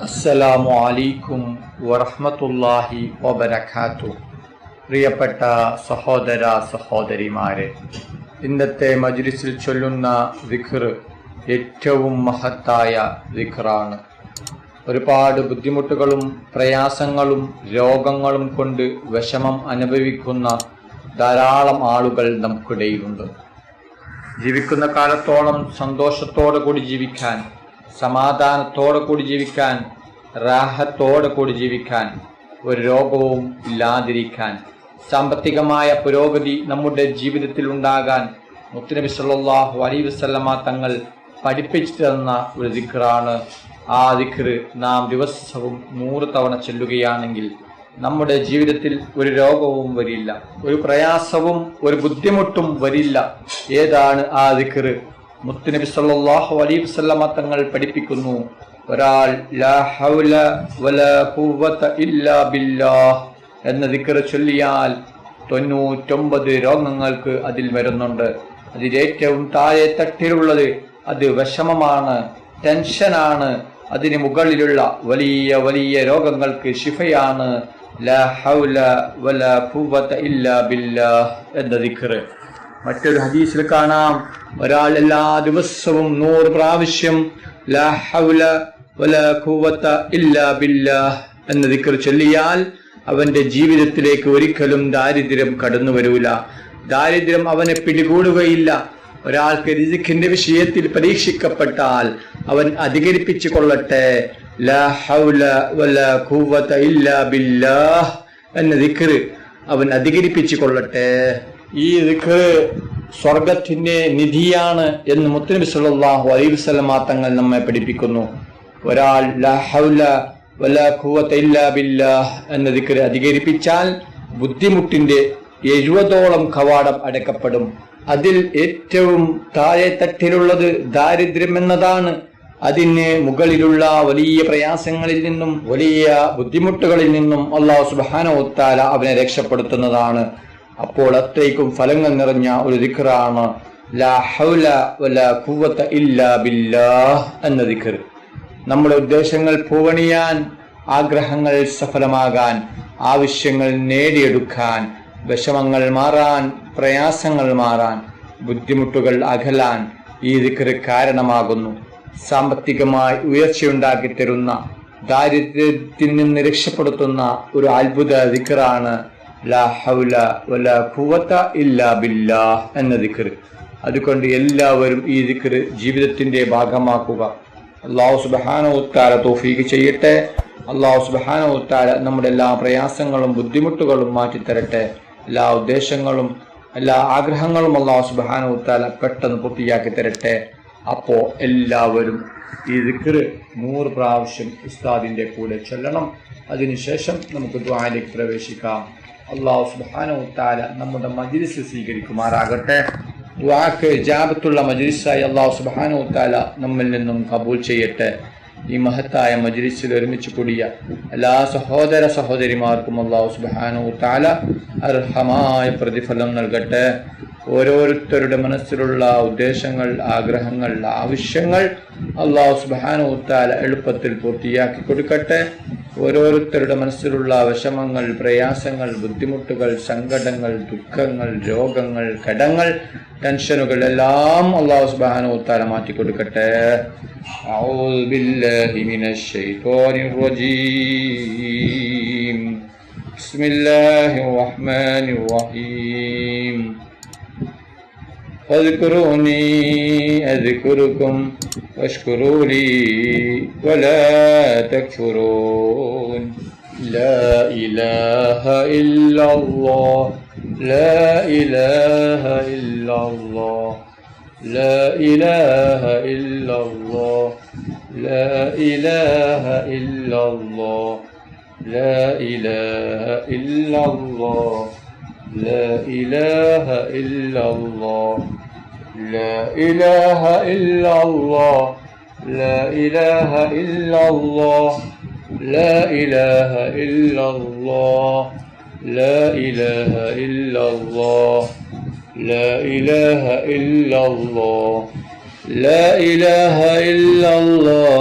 അസ്സലാമു അലൈക്കും വറഹ്മത്തുള്ളാഹി വബറകാതുഹു. പ്രിയപ്പെട്ട സഹോദര സഹോദരിമാരെ, ഇന്നത്തെ മജ്ലിസിൽ ചൊല്ലുന്ന ദിക്ർ ഏറ്റവും മഹത്തായ ദിക്റാണ്. ഒരുപാട് ബുദ്ധിമുട്ടുകളും പ്രയാസങ്ങളും രോഗങ്ങളും കൊണ്ട് വിഷമം അനുഭവിക്കുന്ന ധാരാളം ആളുകൾ നമുക്കിടയിലുണ്ട്. ജീവിക്കുന്ന കാലത്തോളം സന്തോഷത്തോടെ കൂടി ജീവിക്കാൻ, സമാധാനത്തോടെ കൂടി ജീവിക്കാൻ, റാഹത്തോടെ കൂടി ജീവിക്കാൻ, ഒരു രോഗവും ഇല്ലാതിരിക്കാൻ, സാമ്പത്തികമായ പുരോഗതി നമ്മുടെ ജീവിതത്തിൽ ഉണ്ടാകാൻ മുത്തുനബി സല്ലല്ലാഹു അലൈഹി വസല്ലമ തങ്ങൾ പഠിപ്പിച്ചു തന്ന ഒരു ദിക്റാണ്. ആ ദിക്ർ നാം ദിവസവും 100 തവണ ചൊല്ലുകയാണെങ്കിൽ നമ്മുടെ ജീവിതത്തിൽ ഒരു രോഗവും വരില്ല, ഒരു പ്രയാസവും ഒരു ബുദ്ധിമുട്ടും വരില്ല. ഏതാണ് ആ ദിക്ർ? മുത്തുനബി സല്ലല്ലാഹു അലൈഹി വസല്ലമ തങ്ങൾ പഠിപ്പിക്കുന്നു, ഒരാൾ ലാ ഹൗല വലാ ഖുവത ഇല്ലാ ബില്ലാഹ് എന്ന ദിക്ർ ചൊല്ലിയാൽ 99 രോഗങ്ങൾക്ക് അതിൽ വരുന്നുണ്ട്. അതിലേറ്റവും താഴെ തട്ടിലുള്ളത് അത് വിഷമമാണ്, ടെൻഷനാണ്. അതിന് മുകളിലുള്ള വലിയ വലിയ രോഗങ്ങൾക്ക് ശിഫയാണ് ലാ ഹൗല വലാ ഖുവത ഇല്ലാ ബില്ലാഹ് എന്ന ദിക്ർ. മറ്റൊരു ഹദീസിൽ കാണാം, ഒരാൾ എല്ലാ ദിവസവും 100 പ്രാവശ്യം ലാ ഹൗല വലാ ഖുവത ഇല്ലാ ബില്ലാഹ് എന്ന ദിക്ർ ചൊല്ലിയാൽ അവന്റെ ജീവിതത്തിലേക്ക് ഒരിക്കലും ദാരിദ്ര്യം കടന്നു വരൂല, ദാരിദ്ര്യം അവനെ പിടികൂടുകയില്ല. ഒരാൾക്ക് റിസ്കിന്റെ വിഷയത്തിൽ പരീക്ഷിക്കപ്പെട്ടാൽ അവൻ അധികരിപ്പിച്ചു കൊള്ളട്ടെ, ലാ ഹൗല വലാ ഖുവത ഇല്ലാ ബില്ലാഹ് എന്ന ദിക്ർ അവൻ അധികരിപ്പിച്ചു കൊള്ളട്ടെ. ഈ ദിക്ർ സ്വർഗത്തിന്റെ നിധിയാണ് എന്ന് മുത്തുനബി സല്ലല്ലാഹു അലൈഹി വസല്ലമ തങ്ങൾ നമ്മെ പഠിപ്പിക്കുന്നു. ഒരാൾ ലാ ഹൗല വലാ ഖുവത ഇല്ലാ ബില്ലാഹ് എന്ന ദിക്ർ അധികരിപ്പിച്ചാൽ ബുദ്ധിമുട്ടിന്റെ 70ഓളം കവാടം അടക്കപ്പെടും. അതിൽ ഏറ്റവും താഴെ തട്ടിലുള്ളത് ദാരിദ്ര്യം എന്നതാണ്. അതിന് മുകളിലുള്ള വലിയ പ്രയാസങ്ങളിൽ നിന്നും വലിയ ബുദ്ധിമുട്ടുകളിൽ നിന്നും അല്ലാഹു സുബ്ഹാനഹു വ തആല അവനെ രക്ഷപ്പെടുത്തുന്നതാണ്. അപ്പോൾ അത്രയ്ക്കും ഫലങ്ങൾ നിറഞ്ഞ ഒരു ദിക്റാണ് ലാ ഹൗല വലാ ഖുവത ഇല്ലാ ബില്ലാഹ് എന്ന ദിക്ർ. നമ്മുടെ ഉദ്ദേശങ്ങൾ പൂവണിയാൻ, ആഗ്രഹങ്ങൾ സഫലമാകാൻ, ആവശ്യങ്ങൾ നേടിയെടുക്കാൻ, വിഷമങ്ങൾ മാറാൻ, പ്രയാസങ്ങൾ മാറാൻ, ബുദ്ധിമുട്ടുകൾ അകലാൻ ഈ ദിക്ർ കാരണമാകുന്നു. സാമ്പത്തികമായി ഉയർച്ചയുണ്ടാക്കി തരുന്ന, ദാരിദ്ര്യത്തിൽ നിന്ന് രക്ഷപ്പെടുത്തുന്ന ഒരു അത്ഭുത ദിക്റാണ് ലാ ഹൗല വലാ ഖുവത ഇല്ലാ ബില്ലാഹ് എന്ന ദിക്ർ. അതുകൊണ്ട് എല്ലാവരും ഈ ദിക്ർ ജീവിതത്തിന്റെ ഭാഗമാക്കുക. അല്ലാഹു സുബ്ഹാനഹു വ തആല തൗഫീഖ് ചെയ്യട്ടെ. അല്ലാഹു സുബ്ഹാനഹു വ തആല നമ്മുടെ എല്ലാ പ്രയാസങ്ങളും ബുദ്ധിമുട്ടുകളും മാറ്റിത്തരട്ടെ. എല്ലാ ഉദ്ദേശങ്ങളും എല്ലാ ആഗ്രഹങ്ങളും അല്ലാഹു സുബ്ഹാനഹു വ തആല പെട്ടെന്ന് പൂർത്തിയാക്കി തരട്ടെ. അപ്പോൾ എല്ലാവരും ഈ ദിക്ർ 100 പ്രാവശ്യം ഉസ്താദിന്റെ കൂടെ ചൊല്ലണം. അതിനുശേഷം നമുക്ക് ദുആയിലേക്ക് പ്രവേശിക്കാം. അല്ലാഹു സുബ്ഹാനഹു വ തആല നമ്മുടെ മജ്ലിസ് സ്വീകരിക്കുമാറാകട്ടെ. ദുആക്ക് ഇജാബത്തുള്ള മജ്ലിസായി അല്ലാഹു സുബ്ഹാനഹു വ തആല നമ്മിൽ നിന്നും കബൂൽ ചെയ്യട്ടെ. ഈ മഹത്തായ മജ്ലിസിൽ ഒരുമിച്ച് കൂടിയ എല്ലാ സഹോദര സഹോദരിമാർക്കും അല്ലാഹു സുബ്ഹാനഹു വ തആല അർഹമായ പ്രതിഫലം നൽകട്ടെ. ഓരോരുത്തരുടെ മനസ്സിലുള്ള ഉദ്ദേശങ്ങൾ, ആഗ്രഹങ്ങൾ, ആവശ്യങ്ങൾ അല്ലാഹു സുബ്ഹാനഹു വ തആല എളുപ്പത്തിൽ പൂർത്തിയാക്കി കൊടുക്കട്ടെ. ഓരോരുത്തരുടെ മനസ്സിലുള്ള വിഷമങ്ങൾ, പ്രയാസങ്ങൾ, ബുദ്ധിമുട്ടുകൾ, സങ്കടങ്ങൾ, ദുഃഖങ്ങൾ, രോഗങ്ങൾ, കടങ്ങൾ, ടെൻഷനുകൾ എല്ലാം അല്ലാഹു സുബ്ഹാനഹു വ തആല മാറ്റി കൊടുക്കട്ടെ. അഊദു ബില്ലാഹി മിനശ് ശൈത്വാനിർ റജീം. ബിസ്മില്ലാഹിർ റഹ്മാനിർ റഹീം. فاذكروني أذكركم واشكروا لي ولا تكفرون. لا إله إلا الله، لا إله إلا الله، لا إله إلا الله، لا إله إلا الله، لا إله إلا الله، لا إله إلا الله، لا إله إلا الله، لا إله إلا الله، لا إله إلا الله، لا إله إلا الله، لا إله إلا الله، لا إله إلا الله،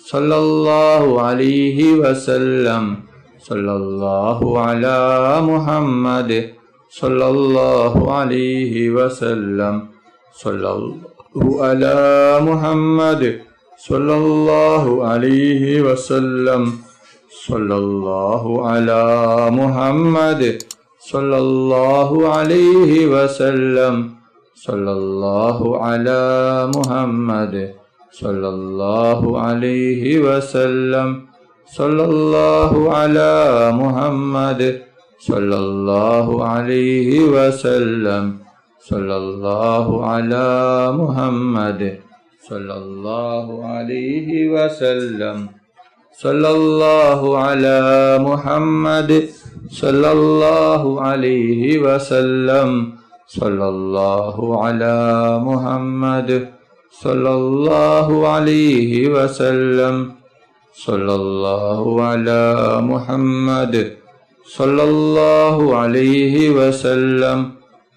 صلى الله عليه وسلم صلى الله على محمد صلى الله عليه وسلم صلى الله على محمد صلى الله عليه وسلم صلى الله على محمد صلى الله عليه وسلم صلى الله على محمد صلى الله عليه وسلم صلى الله على محمد صلى الله عليه وسلم صلى الله على محمد صلى الله عليه وسلم صلى الله على محمد صلى الله عليه وسلم صلى الله على محمد صلى الله عليه وسلم صلى الله على محمد صلى الله عليه وسلم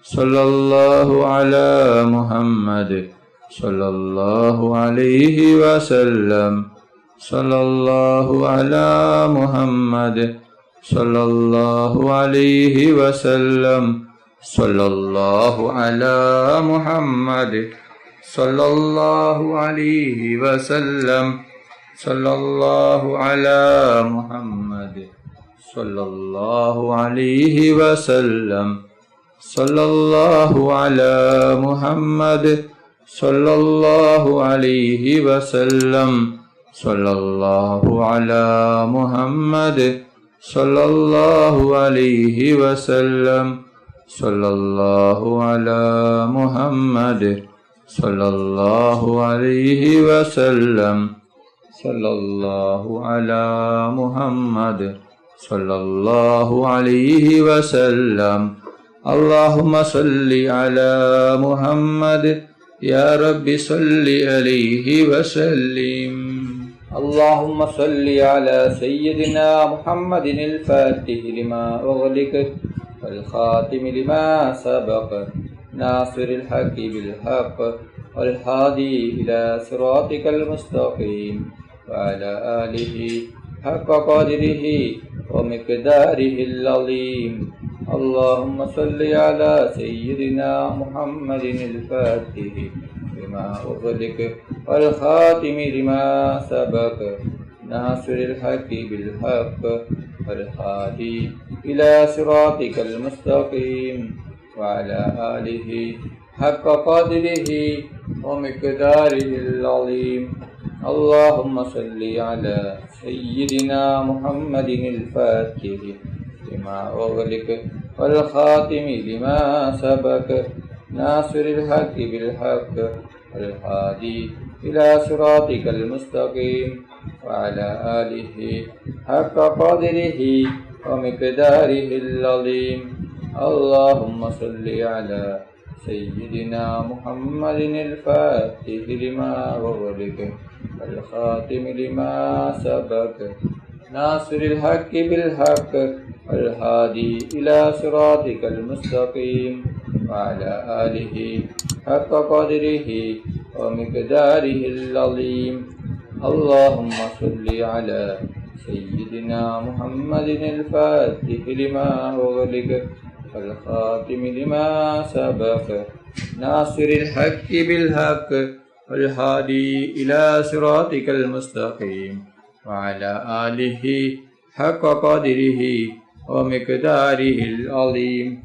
صلى الله على محمد صلى الله عليه وسلم صلى الله على محمد صلى الله عليه وسلم صلى الله على محمد صلى الله عليه وسلم صلى الله على محمد صلى الله عليه وسلم صلى الله على محمد صلى الله عليه وسلم صلى الله على محمد صلى الله عليه وسلم صلى الله على محمد صلى الله عليه وسلم صلى الله على محمد صلى الله عليه وسلم اللهم صل على محمد يا رب صل عليه وسلم اللهم صل على سيدنا محمد الفاتح لما أغلق والخاتم لما سبق ناصر الحق بالحق والهادي إلى صراطك المستقيم وعلى آله حق قدره ومقداره العظيم اللهم صل على سيدنا محمد الفاتح لما أغلق والخاتم لما سبق ناصر الحق بالحق والهادي إلى صراطك المستقيم وعلى آله حق قدره ومقداره العظيم اللهم صل على سيدنا محمد الفاتح لما أغلق والخاتم لما سبق ناصر الحق بالحق والهادي إلى صراطك المستقيم وعلى آله حق قدره ومقداره العظيم اللهم صل على سيدنا محمد الفاتح لما أغلق والخاتم لما سبق ناصر الحق بالحق والهادي إلى صراطك المستقيم وعلى آله حق قدره ومقداره العظيم اللهم صل على سيدنا محمد الفاتح لما أغلق والخاتم لما سبق ناصر الحق بالحق والهادي إلى صراطك المستقيم وعلى آله حق قدره ومقداره العظيم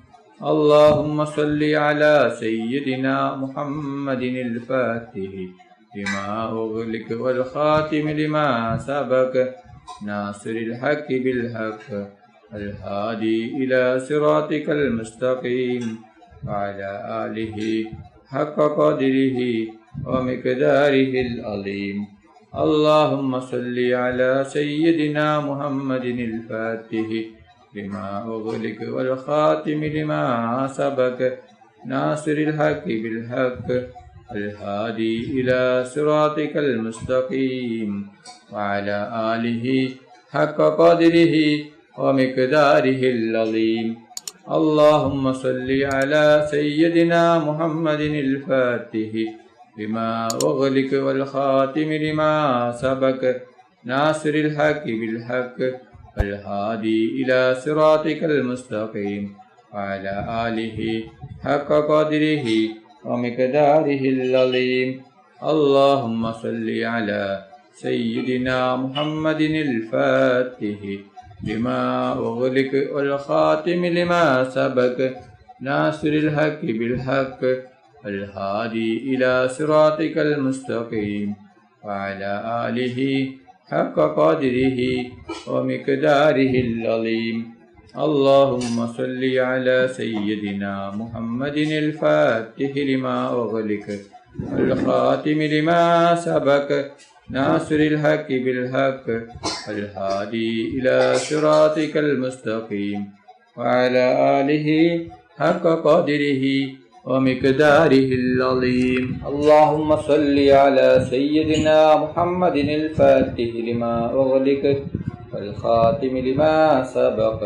اللهم صل على سيدنا محمد الفاتح لما أغلق والخاتم لما سبق ناصر الحق بالحق الهادي إلى صراطك المستقيم وعلى آله حق قدره ومقداره العظيم اللهم صل على سيدنا محمد الفاتح لما أغلق والخاتم لما سبق ناصر الحق بالحق الهادي إلى صراطك المستقيم وعلى آله حق قدره ومقداره العظيم اللهم صل على سيدنا محمد الفاتح لما أغلق والخاتم لما سبق ناصر الحق بالحق والهادي إلى صراطك المستقيم وعلى آله حق قدره ومقداره العظيم. اللهم صل على سيدنا محمد الفاتح لما أغلق والخاتم لما سبق ناصر الحق بالحق والهادي إلى صراطك المستقيم وعلى آله حق قدره ومقداره العظيم. اللهم صل على سيدنا محمد الفاتح لما أغلق والخاتم لما سبق ناصر الحق بالحق والهادي إلى صراطك المستقيم وعلى آله حق قدره ومقداره العظيم. اللهم صل على سيدنا محمد الفاتح لما أغلق والخاتم لما سبق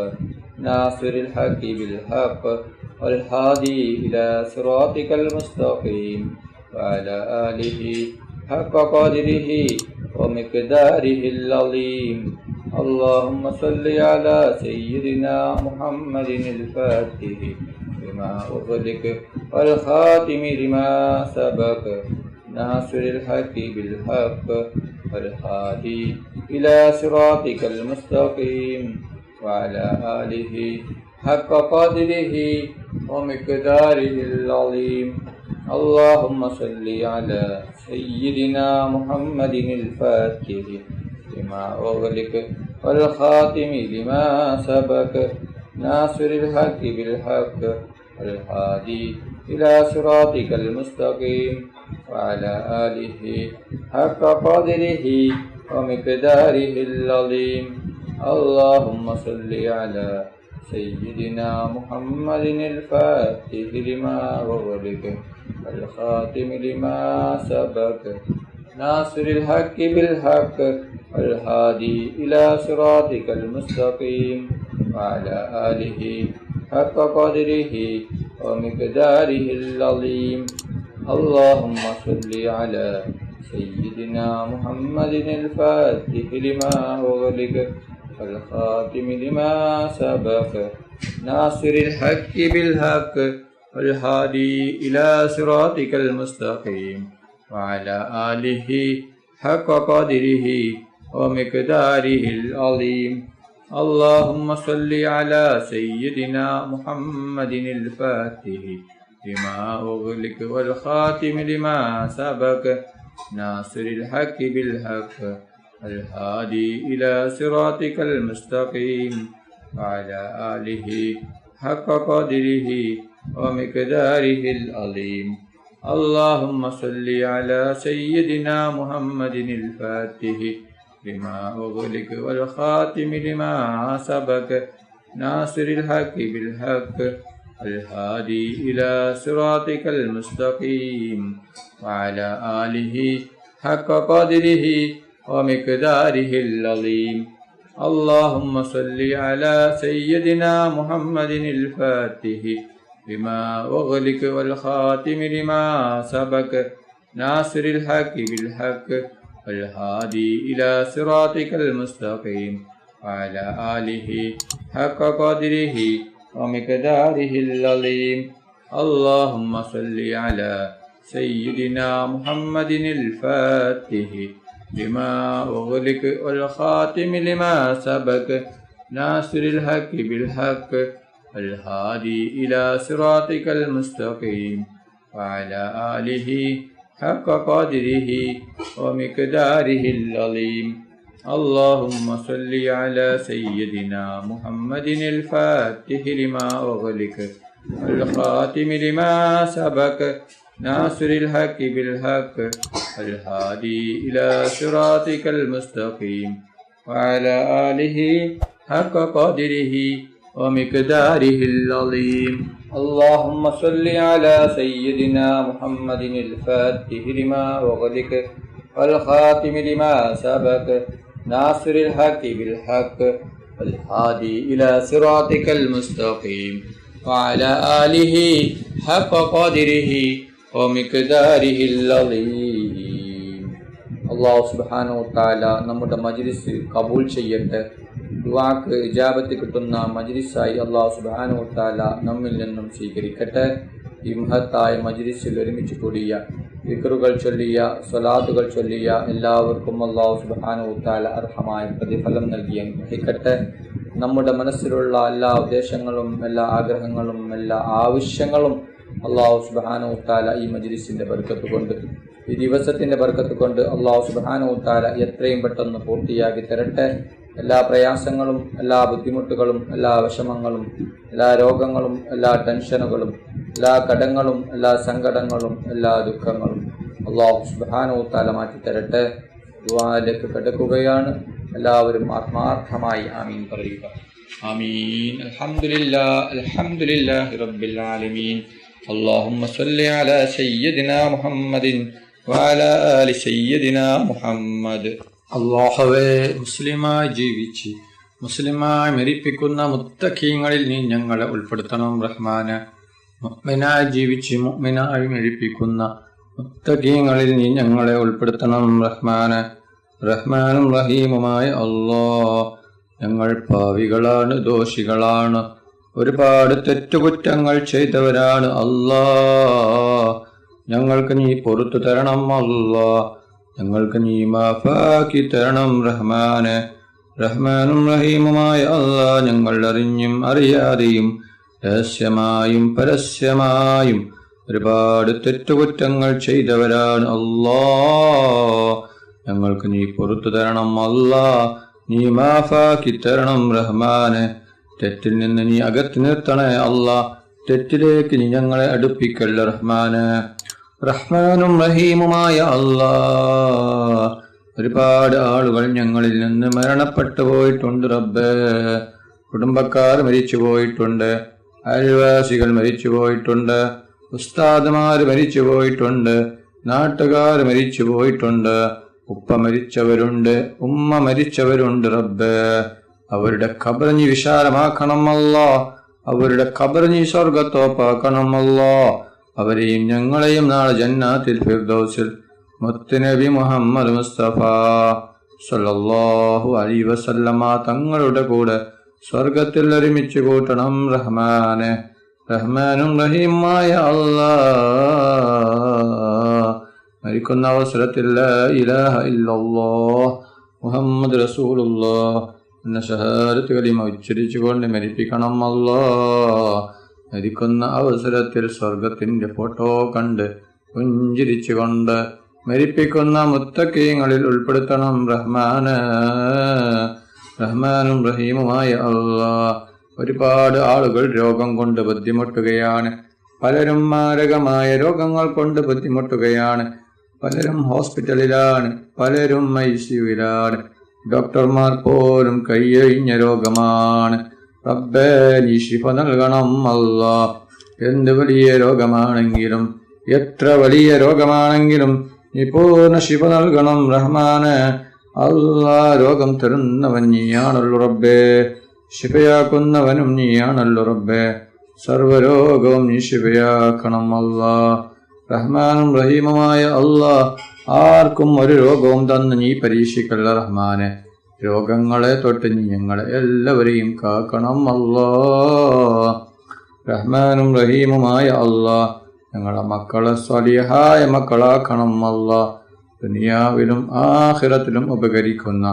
ناصر الحق بالحق والهادي إلى صراطك المستقيم وعلى آله حق قدره ومقداره العظيم. اللهم صل على سيدنا محمد الفاتح لما أغلق والخاتم لما سبق ناصر الحق بالحق والهادي إلى صراطك المستقيم وعلى آله حق قدره ومقداره العظيم. اللهم صل على سيدنا محمد الفاتح لما أغلق والخاتم لما سبق ناصر الحق بالحق والهادي إلى صراطك المستقيم وعلى آله حق قدره ومقداره العظيم. اللهم صل على سيدنا محمد الفاتح لما أغلق والخاتم لما سبق ناصر الحق بالحق والهادي إلى صراطك المستقيم وعلى آله حق قدره ومقداره العظيم. اللهم صل على سيدنا محمد الفاتح لما أغلق والخاتم لما سبق ناصر الحق بالحق والهادي إلى صراطك المستقيم وعلى آله حق قدره ومقداره العظيم. اللهم صل على سيدنا محمد الفاتح لما أغلق والخاتم لما سبق ناصر الحق بالحق الهادي إلى صراطك المستقيم وعلى آله حق قدره ومقداره العظيم. اللهم صل على سيدنا محمد الفاتح لما أغلق والخاتم لما سبق ناصر الحق بالحق الهادي إلى صراطك المستقيم وعلى آله حق قدره ومقداره العظيم. اللهم صل على سيدنا محمد الفاتح لما أغلق والخاتم لما سبق ناصر الحق بالحق والهادي إلى صراطك المستقيم وعلى آله حق قدره ومقداره العظيم. اللهم صل على سيدنا محمد الفاتح لما أغلق والخاتم لما سبق ناصر الحق بالحق الهادي إلى صراطك المستقيم وعلى آله حق قدره ومقداره العظيم. اللهم صل على سيدنا محمد الفاتح لما أغلق والخاتم لما سبق ناصر الحق بالحق الهادي إلى صراطك المستقيم وعلى آله حق قدره ومقداره العظيم. اللهم صل على سيدنا محمد الفاتح لما أغلق والخاتم لما سبق ناصر الحق بالحق والهادي إلى صراطك المستقيم وعلى آله حق قدره ومقداره العظيم. അല്ലാഹു സുബ്ഹാനഹു വ തആല നമ്മുടെ മജ്ലിസ് കബൂൽ ചെയ്യട്ടെ. ദുആക്ക് ഇജാബത്ത് കിട്ടുന്ന മജ്ലിസായി അല്ലാഹു സുബ്ഹാനഹു വ തആല നമ്മിൽ നിന്നും സ്വീകരിക്കട്ടെ. ഈ മഹത്തായ മജ്ലിസിൽ ഒരുമിച്ച് കൂടിയ, ദിക്റുകൾ ചൊല്ലിയ, സ്വലാത്തുകൾ ചൊല്ലിയ എല്ലാവർക്കും അല്ലാഹു സുബ്ഹാനഹു വ തആല അർഹമായ പ്രതിഫലം നൽകി അനുഗ്രഹിക്കട്ടെ. നമ്മുടെ മനസ്സിലുള്ള എല്ലാ ഉദ്ദേശങ്ങളും എല്ലാ ആഗ്രഹങ്ങളും എല്ലാ ആവശ്യങ്ങളും അല്ലാഹു സുബ്ഹാനഹു വ തആല ഈ മജ്ലിസിന്റെ ബർക്കത്ത് കൊണ്ട്, ഈ ദിവസത്തിന്റെ ബർക്കത്ത് കൊണ്ട് അല്ലാഹു സുബ്ഹാനഹു വ തആല എത്രയും പെട്ടെന്ന് പൂർത്തിയാക്കി തരട്ടെ. എല്ലാ പ്രയാസങ്ങളും എല്ലാ ബുദ്ധിമുട്ടുകളും എല്ലാ വിഷമങ്ങളും എല്ലാ രോഗങ്ങളും എല്ലാ ടെൻഷനുകളും എല്ലാ കടങ്ങളും എല്ലാ സങ്കടങ്ങളും എല്ലാ ദുഃഖങ്ങളും അല്ലാഹു സുബ്ഹാനഹു വ തആല മാറ്റി തരട്ടെ. ദുആയിലേക്ക് കടക്കുകയാണ്. എല്ലാവരും ആത്മാർത്ഥമായി ആമീൻ പറയുക. ആമീൻ. അൽഹംദുലില്ലാഹി റബ്ബിൽ ആലമീൻ. اللهم صل على سيدنا محمد وعلى آل سيدنا محمد. അല്ലാഹുവേ, മുസ്ലിമായി ജീവിച്ച് മുസ്ലിമായി മരിപ്പിക്കുന്ന മുത്തഖീങ്ങളിൽ നീ ഞങ്ങളെ ഉൾപ്പെടുത്തണം റഹ്മാനെ. മുഅ്മിനായി ജീവിച്ച് മുഅ്മിനായി മരിപ്പിക്കുന്ന മുത്തഖീങ്ങളിൽ നീ ഞങ്ങളെ ഉൾപ്പെടുത്തണം റഹ്മാനെ. റഹ്മാനും റഹീമുമായ അല്ലാഹ്, ഞങ്ങൾ പാവികളാണ്, ദോഷികളാണ്, ഒരുപാട് തെറ്റുകുറ്റങ്ങൾ ചെയ്തവരാണ് അല്ലാഹ്. ഞങ്ങൾക്ക് നീ പൊറുത്തു തരണം അല്ലാഹ്. ഞങ്ങൾക്ക് നീ മാഫാക്കി തരണം റഹ്മാനെ. റഹ്മാനും റഹീമുമായ അല്ലാഹ്, ഞങ്ങൾ അറിഞ്ഞും അറിയാതെയും രഹസ്യമായും പരസ്യമായും ഒരുപാട് തെറ്റുകുറ്റങ്ങൾ ചെയ്തവരാണ് അല്ലാഹ്. ഞങ്ങൾക്ക് നീ പൊറുത്തു തരണം അല്ലാഹ്. നീ മാഫാക്കി തരണം റഹ്മാനെ. തെറ്റിൽ നിന്ന് നീ അകറ്റി നിർത്തണേ അല്ലാഹ്. തെറ്റിലേക്ക് നീ ഞങ്ങളെ അടുപ്പിക്കല്ല റഹ്മാനെ. റഹ്മാനും റഹീമുമായ അല്ലാഹ്, ഒരുപാട് ആളുകൾ ഞങ്ങളിൽ നിന്ന് മരണപ്പെട്ടു പോയിട്ടുണ്ട് റബ്ബേ. കുടുംബക്കാർ മരിച്ചു പോയിട്ടുണ്ട്, അയൽവാസികൾ മരിച്ചു പോയിട്ടുണ്ട്, ഉസ്താദുമാർ മരിച്ചു പോയിട്ടുണ്ട്, നാട്ടുകാർ മരിച്ചു പോയിട്ടുണ്ട്, ഉപ്പ മരിച്ചവരുണ്ട്, ഉമ്മ മരിച്ചവരുണ്ട് റബ്ബേ. അവരുടെ ഖബർ നീ വിശാലമാക്കണം അല്ലാഹ്. അവരുടെ ഖബർ നീ സ്വർഗ്ഗത്തോപ്പാക്കണം അല്ലാഹ്. അവരെയും ഞങ്ങളെയും നാളെ ജന്നാത്തിൽ ഫിർദൗസിൽ മുത്തുനബി മുഹമ്മദ് മുസ്തഫ സല്ലല്ലാഹു അലൈഹി വസല്ലമ തങ്ങളുടെ കൂടെ സ്വർഗത്തിൽ ഒരുമിച്ച് കൂട്ടണം റഹ്മാനെ. റഹ്മാനും റഹീമായ അല്ലാഹ്, മരിക്കുന്ന അവസരത്തിൽ ലാ ഇലാഹ ഇല്ലല്ലാഹ് മുഹമ്മദ് റസൂലുള്ളാഹ് എന്ന ഷഹാദത്ത് കലിമ ഉച്ചരിച്ചുകൊണ്ട് മരിപ്പിക്കണം അല്ലാഹ്. മരിക്കുന്ന അവസരത്തിൽ സ്വർഗത്തിന്റെ ഫോട്ടോ കണ്ട് പുഞ്ചിരിച്ചുകൊണ്ട് മരിപ്പിക്കുന്ന മുത്തഖീങ്ങളിൽ ഉൾപ്പെടുത്തണം റഹ്മാനെ. റഹ്മാനും റഹീമുമായ അല്ലാഹ്, ഒരുപാട് ആളുകൾ രോഗം കൊണ്ട് ബുദ്ധിമുട്ടുകയാണ്. പലരും മാരകമായ രോഗങ്ങൾ കൊണ്ട് ബുദ്ധിമുട്ടുകയാണ്. പലരും ഹോസ്പിറ്റലിലാണ്, പലരും ICUവിലാണ്. ഡോക്ടർമാർ പോലും കൈയൊഴിഞ്ഞ രോഗമാണ് റബ്ബേ. നീ ശിഫ നൽകണം അല്ലാഹ്. എന്ത് വലിയ രോഗമാണെങ്കിലും എത്ര വലിയ രോഗമാണെങ്കിലും നീ പൂർണ്ണ ശിഫ നൽകണം റഹ്മാനെ. അല്ലാഹ്, രോഗം തരുന്നവൻ നീയാണല്ലോ റബ്ബേ, ശിഫയാക്കുന്നവനും നീയാണല്ലോ റബ്ബേ. സർവരോഗവും നീ ശിഫയാക്കണം അല്ലാഹ്. റഹ്മാനും റഹീമുമായ അല്ലാഹ്, ആർക്കും ഒരു രോഗവും തന്ന് നീ പരീക്ഷിക്കല്ല റഹ്മാനെ. രോഗങ്ങളെ തൊട്ട് നീ ഞങ്ങളെ എല്ലാവരെയും കാക്കണം അല്ലാഹ്. റഹ്മാനും റഹീമുമായ അല്ലാഹ്, ഞങ്ങളെ മക്കളെ സ്വലിഹായ മക്കളാക്കണം അല്ലാഹ്. ദുനിയാവിലും ആഖിറത്തിലും ഉപകരിക്കുന്ന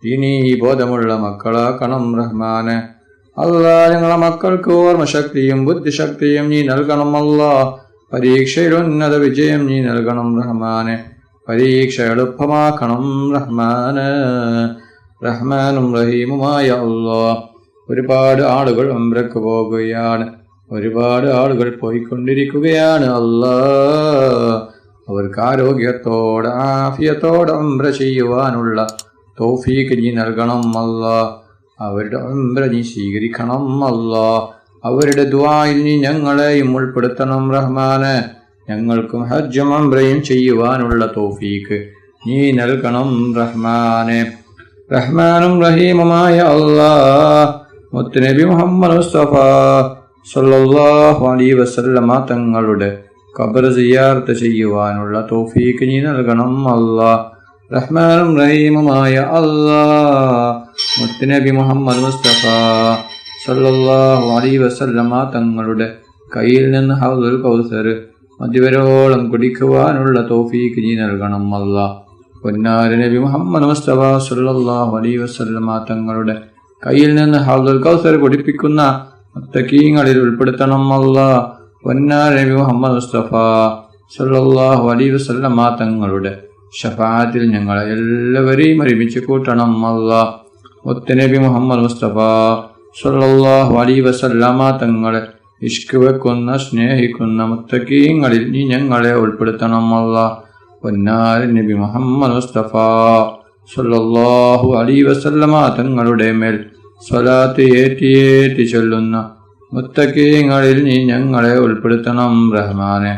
ദീനീ ബോധമുള്ള മക്കളാക്കണം റഹ്മാനെ. അല്ലാഹ്, ഞങ്ങളെ മക്കൾക്ക് ഓർമ്മശക്തിയും ബുദ്ധിശക്തിയും നീ നൽകണം അല്ലാഹ്. പരീക്ഷയിൽ ഉന്നത വിജയം നീ നൽകണം റഹ്മാനെ. പരീക്ഷ എളുപ്പമാക്കണം റഹ്മാനെ. റഹ്മാനും റഹീമുമായ അല്ലാഹ്, ഒരുപാട് ആളുകൾ ഉംറയ്ക്ക് പോകുകയാണ്, ഒരുപാട് ആളുകൾ പോയിക്കൊണ്ടിരിക്കുകയാണ് അല്ലാഹ്. അവർക്ക് ആരോഗ്യത്തോടെ ആഫിയത്തോടെ ഉംറ ചെയ്യുവാനുള്ള തൗഫീഖ് നീ നൽകണം അല്ലാഹ്. അവരുടെ ഉംറ നീ സ്വീകരിക്കണം അല്ലാഹ്. അവരുടെ ദുആയിൽ നീ ഞങ്ങളെയും ഉൾപ്പെടുത്തണം റഹ്മാനെ. ഞങ്ങൾക്കും ഹജ്ജും ഉംറയും ചെയ്യുവാനുള്ള തൗഫീഖ് നീ നൽകണം റഹ്മാനെ. റഹ്മാനും റഹീമുമായ അല്ലാഹ്, മുത്തുനബി മുഹമ്മദ് മുസ്തഫ സല്ലല്ലാഹു അലൈഹി വസല്ലമ തങ്ങളുടെ ഖബർ സിയാറത്ത് ചെയ്യുവാനുള്ള തൗഫീഖ് നീ നൽകണം അല്ലാഹ്. റഹ്മാനും റഹീമുമായ മുത്തുനബി മുഹമ്മദ് മുസ്തഫ സല്ലല്ലാഹു അലൈഹി വസല്ലമ തങ്ങളുടെ കയ്യിൽ നിന്ന് ഹൗദുൽ കൗസർ മതിവരോളം കുടിക്കുവാനുള്ള തൗഫീഖ് നീ നൽകണം അല്ലാഹ്. പൊന്നാര നബി മുഹമ്മദ് മുസ്തഫ സല്ലല്ലാഹു അലൈഹി വസല്ലമ തങ്ങളുടെ കയ്യിൽ നിന്ന് ഹൗദുൽ കൗസർ കുടിപ്പിക്കുന്ന മുത്തഖീങ്ങളിൽ ഉൾപ്പെടുത്തണം അല്ലാഹ്. പൊന്നാര നബി മുഹമ്മദ് മുസ്തഫ സല്ലല്ലാഹു അലൈഹി വസല്ലമ തങ്ങളുടെ ശഫാഅത്തിൽ ഞങ്ങളെ എല്ലാവരെയും ഒരുമിച്ച് കൂട്ടണം അല്ലാഹ്. മുത്തുനബി മുഹമ്മദ് മുസ്തഫ സല്ലല്ലാഹു അലൈഹി വസല്ലമ തങ്ങളെ ഇഷ്ക് വെക്കുന്ന സ്നേഹിക്കുന്ന മുത്തഖീങ്ങളിൽ നീ ഞങ്ങളെ ഉൾപ്പെടുത്തണം അല്ലാഹ്. പൊന്നാര നബി മുഹമ്മദ് മുസ്തഫ സല്ലല്ലാഹു അലൈഹി വസല്ലമ തങ്ങളുടെ മേൽ സ്വലാത്ത് ഏറ്റി ചൊല്ലുന്ന മുത്തഖീങ്ങളിൽ നീ ഞങ്ങളെ ഉൾപ്പെടുത്തണം റഹ്മാനെ.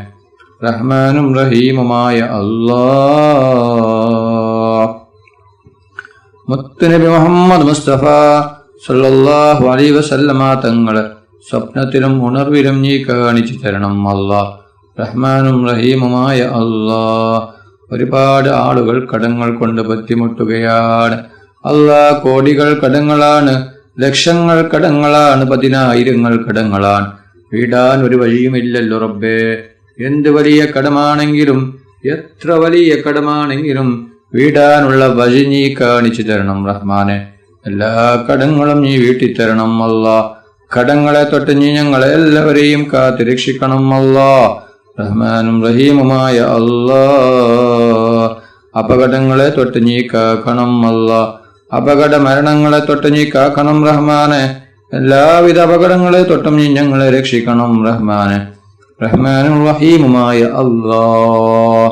റഹ്മാനും റഹീമുമായ അല്ലാഹ്. മുത്തുനബി മുഹമ്മദ് മുസ്തഫ സല്ലല്ലാഹു അലൈഹി വസല്ലമ തങ്ങളെ സ്വപ്നത്തിലും ഉണർവിലും നീ കാണിച്ചു തരണം അല്ലാഹ്. റഹ്മാനും റഹീമുമായ അല്ലാഹ്. ഒരുപാട് ആളുകൾ കടങ്ങൾ കൊണ്ട് ബുദ്ധിമുട്ടുകയാണ് അല്ലാഹ്. കോടികൾ കടങ്ങളാണ്, ലക്ഷങ്ങൾ കടങ്ങളാണ്, പതിനായിരങ്ങൾ കടങ്ങളാണ്. വീടാൻ ഒരു വഴിയുമില്ലല്ലോ റബ്ബേ. എന്ത് വലിയ കടമാണെങ്കിലും എത്ര വലിയ കടമാണെങ്കിലും വീടാനുള്ള വഴി നീ കാണിച്ചു തരണം റഹ്മാനെ. എല്ലാ കടങ്ങളും നീ വീട്ടിത്തരണം അല്ലാഹ്. കടങ്ങളെ തൊട്ട് നീ ഞങ്ങളെ എല്ലാവരെയും കാത്തു രക്ഷിക്കണം അല്ലാഹ്. റഹ്മാനും റഹീമുമായ അല്ലാഹ്. അപകടങ്ങളെ തൊട്ട് നീ കാക്കണം അല്ലാഹ്. അപകട മരണങ്ങളെ തൊട്ട് നീ കാക്കണം റഹ്മാനെ. എല്ലാവിധ അപകടങ്ങളെ തൊട്ടും നീ ഞങ്ങളെ രക്ഷിക്കണം റഹ്മാനെ. റഹ്മാനും റഹീമുമായ അല്ലാഹ്.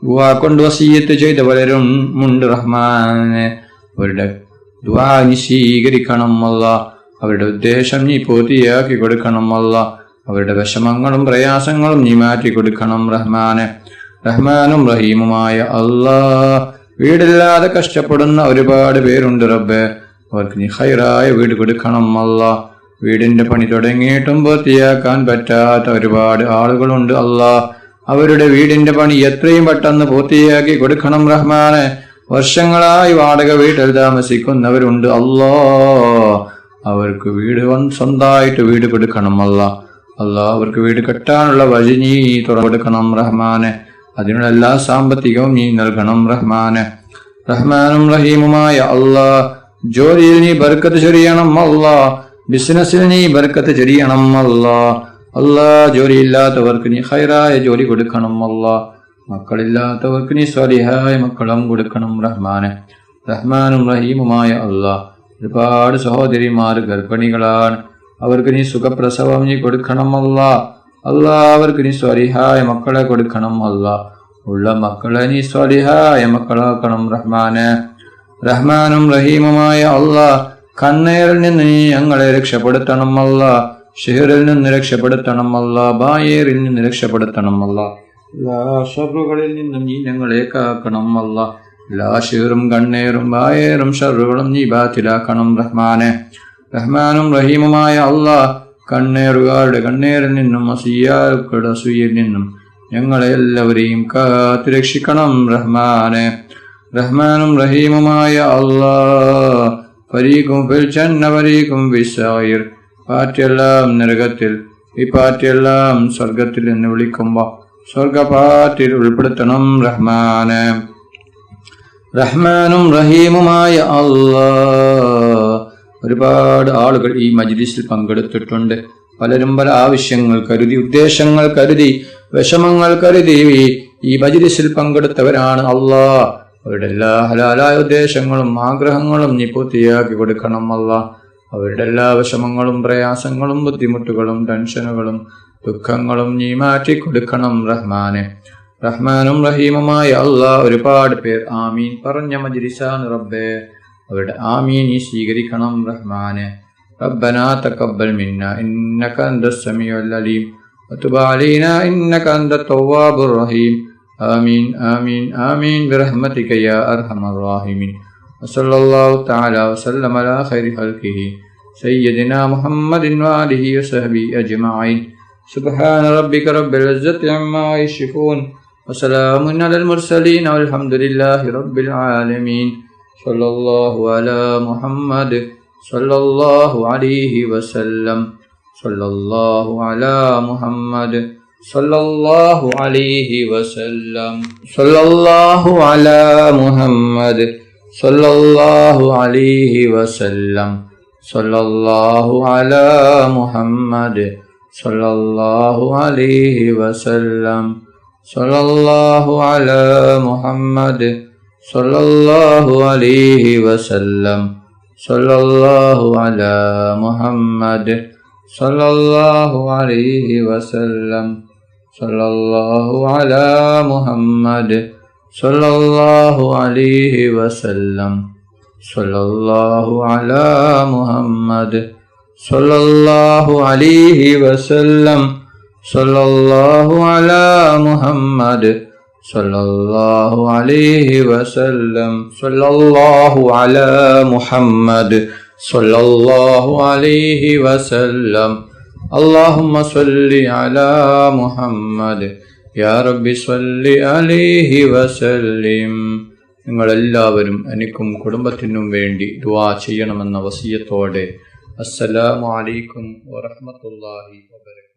ദുആ കൊണ്ട് വസിയ്യത്ത് ചെയ്ത പലരും ഉണ്ട് റഹ്മാനെ. അവരുടെ ദുആ നീ സ്വീകരിക്കണം അല്ലാഹ്. അവരുടെ ഉദ്ദേശം നീ പൂർത്തിയാക്കി കൊടുക്കണം അല്ലാഹ്. അവരുടെ വിഷമങ്ങളും പ്രയാസങ്ങളും നീ മാറ്റി കൊടുക്കണം റഹ്മാനെ. റഹ്മാനും റഹീമുമായ അല്ലാഹ്. വീടില്ലാതെ കഷ്ടപ്പെടുന്ന ഒരുപാട് പേരുണ്ട് റബ്ബേ. അവർക്ക് നീ ഖൈറായ വീട് കൊടുക്കണം അല്ലാഹ്. വീടിന്റെ പണി തുടങ്ങിയിട്ടും പൂർത്തിയാക്കാൻ പറ്റാത്ത ഒരുപാട് ആളുകളുണ്ട് അല്ലാഹ്. അവരുടെ വീടിന്റെ പണി എത്രയും പെട്ടെന്ന് പൂർത്തിയാക്കി കൊടുക്കണം റഹ്മാനെ. വർഷങ്ങളായി വാടക വീട്ടിൽ താമസിക്കുന്നവരുണ്ട് അല്ലാഹ്. അവർക്ക് വീട് സ്വന്തമായിട്ട് വീട് കൊടുക്കണം അല്ലാഹ്. അല്ലാഹ് അവർക്ക് വീട് കെട്ടാനുള്ള വഴി നീ തുറന്നെടുക്കണം റഹ്മാനെ. അതിനുള്ള എല്ലാ സാമ്പത്തികവും നീ നൽകണം റഹ്മാനെ. റഹ്മാനും റഹീമുമായ അല്ലാഹ്. ജോലിയിൽ നീ ബർക്കത്ത് ചൊരിയണം അല്ലാഹ്. ബിസിനസ്സിൽ നീ ബർക്കത്ത് ചൊരിയണം അല്ലാഹ്. അല്ലാഹ് ജോലിയില്ലാത്തവർക്ക് നീ ഖൈറായ ജോലി കൊടുക്കണം അല്ലാഹ്. മക്കളില്ലാത്തവർക്ക് നീ സ്വാലിഹായ മക്കളും കൊടുക്കണം റഹ്മാനെ. റഹ്മാനും റഹീമുമായ അല്ലാഹ്. ഒരുപാട് സഹോദരിമാർ ഗർഭിണികളാണ്. അവർക്ക് നീ സുഖപ്രസവം നീ കൊടുക്കണം അല്ലാഹ്. അല്ലാഹ് അവർക്ക് നീ സ്വാലിഹായ മക്കളെ കൊടുക്കണം അല്ലാഹ്. ഉള്ള മക്കളെ നീ സ്വാലിഹായ മക്കളാക്കണം റഹ്മാനെ. റഹ്മാനും റഹീമുമായ അല്ലാഹ്. കണ്ണേറിൽ നിന്ന് നീ ഞങ്ങളെ രക്ഷപ്പെടുത്തണം അല്ലാഹ്. ഷിഹറിൽ നിന്ന് രക്ഷപ്പെടുത്തണം അല്ലാഹ്. ബായേറിൽ നിന്ന് രക്ഷപ്പെടുത്തണം അല്ലാഹ്. എല്ലാ ഷർറുകളിൽ നിന്നും നീ ഞങ്ങളെ കാക്കണം അല്ലാഹ്. എല്ലാ ഷിഹറും കണ്ണേറും ബായേറും ഷർറുകളും നീ ബാത്തിലാക്കണം റഹ്മാനെ. റഹ്മാനും റഹീമുമായ അല്ലാഹ്. കണ്ണേറുകാരുടെ കണ്ണേറിൽ നിന്നും അസൂയക്കാരുടെ അസൂയയിൽ നിന്നും ഞങ്ങളെ എല്ലാവരെയും കാത്തു രക്ഷിക്കണം റഹ്മാനെ. റഹ്മാനും റഹീമുമായ അല്ലാഹ്. ഫരീഖും ഫിൽ ജന്ന ഫരീഖും ഫിസ്സഈർ. പാർട്ടിയെല്ലാം നരകത്തിൽ, ഈ പാർട്ടിയെല്ലാം സ്വർഗത്തിൽ എന്ന് വിളിക്കുമ്പോൾ സ്വർഗപാർട്ടിയിൽ ഉൾപ്പെടുത്തണം റഹ്മാനെ. റഹ്മാനും റഹീമുമായ അല്ലാഹ്. ഒരുപാട് ആളുകൾ ഈ മജ്ലിസിൽ പങ്കെടുത്തിട്ടുണ്ട്. പലരും പല ആവശ്യങ്ങൾ കരുതി, ഉദ്ദേശങ്ങൾ കരുതി, വിഷമങ്ങൾ കരുതി ഈ മജ്ലിസിൽ പങ്കെടുത്തവരാണ് അല്ലാഹ്. അവരുടെ എല്ലാ ഹലാലായ ഉദ്ദേശങ്ങളും ആഗ്രഹങ്ങളും നീ പൂർത്തിയാക്കി കൊടുക്കണം അല്ലാഹ്. അവരുടെ എല്ലാ വിഷമങ്ങളും പ്രയാസങ്ങളും ബുദ്ധിമുട്ടുകളും ടെൻഷനുകളും ദുഃഖങ്ങളും നീ മാറ്റി കൊടുക്കണം റഹ്മാനെ. റഹ്മാനും റഹീമുമായ അല്ലാഹ്. ഒരുപാട് പേർ ആമീൻ പറഞ്ഞ മജ്ലിസാണ് റബ്ബേ. അവരുടെ ആമീൻ നീ സ്വീകരിക്കണം റഹ്മാനെ. റബ്ബനാ തഖബ്ബൽ മിന്നാ ഇന്നക അൻതസ് സമീഉൽ അലീം വതുബ് അലൈനാ ഇന്നക അൻതത് തവ്വാബുർ റഹീം. ആമീൻ ആമീൻ ആമീൻ ബിറഹ്മതിക യാ അർഹമർ റഹീമീൻ. വസല്ലല്ലാഹു തആല വസല്ലമ അലാ ഖൈരി ഖൽഖിഹി സയ്യിദിനാ മുഹമ്മദിൻ വആലിഹി വസഹ്ബിഹി അജ്മഈൻ. സുബ്ഹാന റബ്ബിക റബ്ബിൽ ഇസ്സത്തി അമ്മാ യസിഫൂൻ വസലാമുൻ അലൽ മുർസലീൻ വൽഹംദുലില്ലാഹി റബ്ബിൽ ആലമീൻ. സ്വല്ലല്ലാഹു അലാ മുഹമ്മദ് സ്വല്ലല്ലാഹു അലൈഹി വസല്ലം. സ്വല്ലല്ലാഹു അലാ മുഹമ്മദ് സ്വല്ലല്ലാഹു അലൈഹി വസല്ലം. സ്വല്ലല്ലാഹു അലാ മുഹമ്മദ് സ്വല്ലല്ലാഹു അലൈഹി വസല്ലം. സ്വല്ലല്ലാഹു അലാ മുഹമ്മദ് സ്വല്ലല്ലാഹു അലൈഹി വസല്ലം. സ്വല്ലല്ലാഹു അലാ മുഹമ്മദ് സ്വല്ലല്ലാഹു അലൈഹി വസല്ലം. സ്വല്ലല്ലാഹു അലാ മുഹമ്മദ് സ്വല്ലല്ലാഹു അലൈഹി വസല്ലം. സ്വല്ലല്ലാഹു അലാ മുഹമ്മദ് സ്വല്ലല്ലാഹു അലൈഹി വസല്ലം. സ്വല്ലല്ലാഹു അലാ മുഹമ്മദ് സ്വല്ലല്ലാഹു അലൈഹി വസല്ലം. സ്വല്ലല്ലാഹു അലാ മുഹമ്മദ് സ്വല്ലല്ലാഹു അലൈഹി വസല്ലം. സ്വല്ലല്ലാഹു അലാ മുഹമ്മദ് സ്വല്ലല്ലാഹു അലൈഹി വസല്ലം. അല്ലാഹുമ്മ സ്വല്ലി അലാ മുഹമ്മദ് യാ റബ്ബി സ്വല്ലി അലൈഹി വസല്ലിം. നിങ്ങളെല്ലാവരും എനിക്കും കുടുംബത്തിനും വേണ്ടി ദുആ ചെയ്യണമെന്ന വസിയത്തോടെ അസ്സലാമു അലൈക്കും വറഹ്മത്തുള്ളാഹി വബറകാതുഹു.